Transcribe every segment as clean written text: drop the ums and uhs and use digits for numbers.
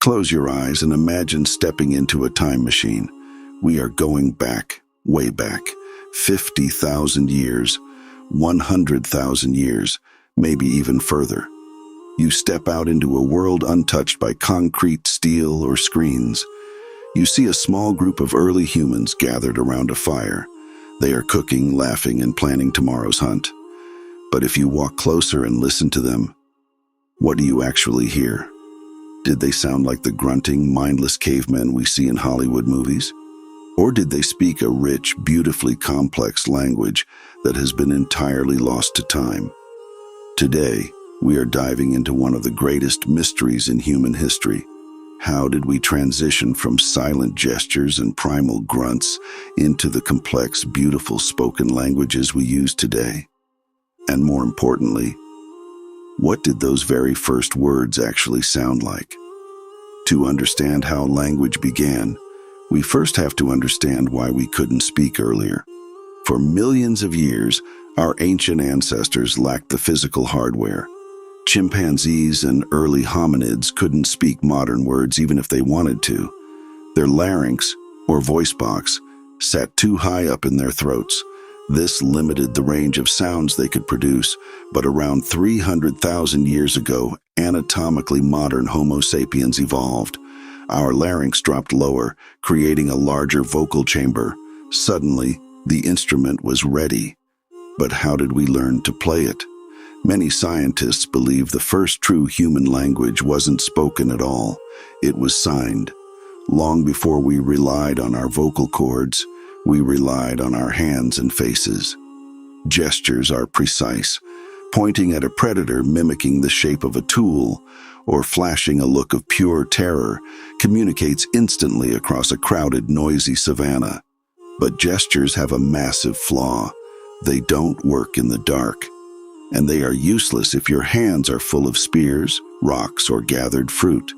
Close your eyes and imagine stepping into a time machine. We are going back, way back, 50,000 years, 100,000 years, maybe even further. You step out into a world untouched by concrete, steel, or screens. You see a small group of early humans gathered around a fire. They are cooking, laughing, and planning tomorrow's hunt. But if you walk closer and listen to them, what do you actually hear? Did they sound like the grunting, mindless cavemen we see in Hollywood movies? Or did they speak a rich, beautifully complex language that has been entirely lost to time? Today, we are diving into one of the greatest mysteries in human history. How did we transition from silent gestures and primal grunts into the complex, beautiful spoken languages we use today? And more importantly, what did those very first words actually sound like? To understand how language began, we first have to understand why we couldn't speak earlier. For millions of years, our ancient ancestors lacked the physical hardware. Chimpanzees and early hominids couldn't speak modern words even if they wanted to. Their larynx, or voice box, sat too high up in their throats. This limited the range of sounds they could produce, but around 300,000 years ago, anatomically modern Homo sapiens evolved. Our larynx dropped lower, creating a larger vocal chamber. Suddenly, the instrument was ready. But how did we learn to play it? Many scientists believe the first true human language wasn't spoken at all. It was signed. Long before we relied on our vocal cords, we relied on our hands and faces. Gestures are precise. Pointing at a predator mimicking the shape of a tool, or flashing a look of pure terror, communicates instantly across a crowded, noisy savanna. But gestures have a massive flaw. They don't work in the dark. And they are useless if your hands are full of spears, rocks, or gathered fruit.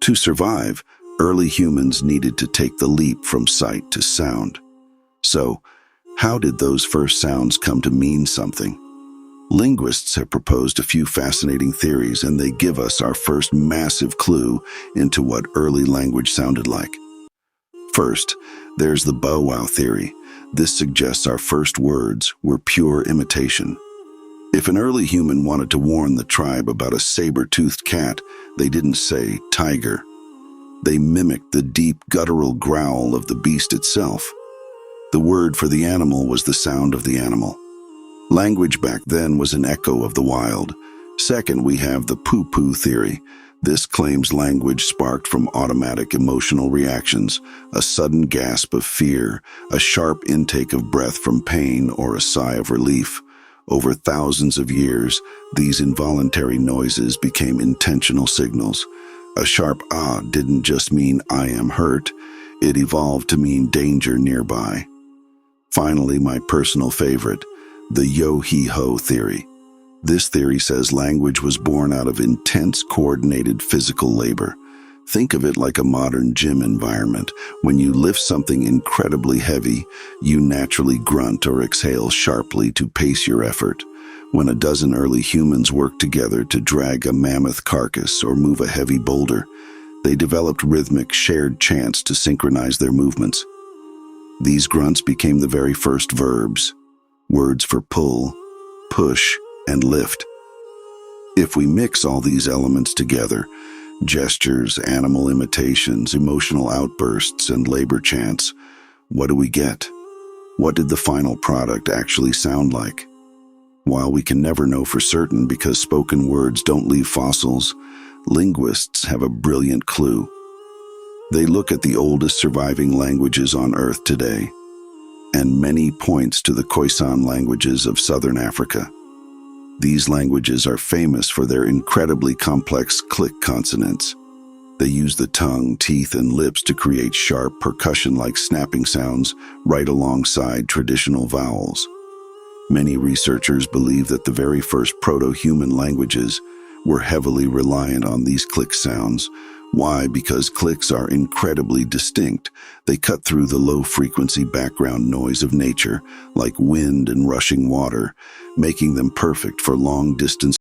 To survive, early humans needed to take the leap from sight to sound. So, how did those first sounds come to mean something? Linguists have proposed a few fascinating theories, and they give us our first massive clue into what early language sounded like. First, there's the Bow-Wow theory. This suggests our first words were pure imitation. If an early human wanted to warn the tribe about a saber-toothed cat, they didn't say tiger. They mimicked the deep, guttural growl of the beast itself. The word for the animal was the sound of the animal. Language back then was an echo of the wild. Second, we have the Pooh-Pooh theory. This claims language sparked from automatic emotional reactions, a sudden gasp of fear, a sharp intake of breath from pain, or a sigh of relief. Over thousands of years, these involuntary noises became intentional signals. A sharp ah didn't just mean I am hurt, it evolved to mean danger nearby. Finally, my personal favorite, the yo-he-ho theory. This theory says language was born out of intense, coordinated physical labor. Think of it like a modern gym environment. When you lift something incredibly heavy, you naturally grunt or exhale sharply to pace your effort. When a dozen early humans worked together to drag a mammoth carcass or move a heavy boulder, they developed rhythmic, shared chants to synchronize their movements. These grunts became the very first verbs, words for pull, push, and lift. If we mix all these elements together, gestures, animal imitations, emotional outbursts, and labor chants, what do we get? What did the final product actually sound like? While we can never know for certain because spoken words don't leave fossils, linguists have a brilliant clue. They look at the oldest surviving languages on Earth today, and many points to the Khoisan languages of southern Africa. These languages are famous for their incredibly complex click consonants. They use the tongue, teeth, and lips to create sharp, percussion-like snapping sounds right alongside traditional vowels. Many researchers believe that the very first proto-human languages were heavily reliant on these click sounds. Why? Because clicks are incredibly distinct. They cut through the low-frequency background noise of nature, like wind and rushing water, making them perfect for long-distance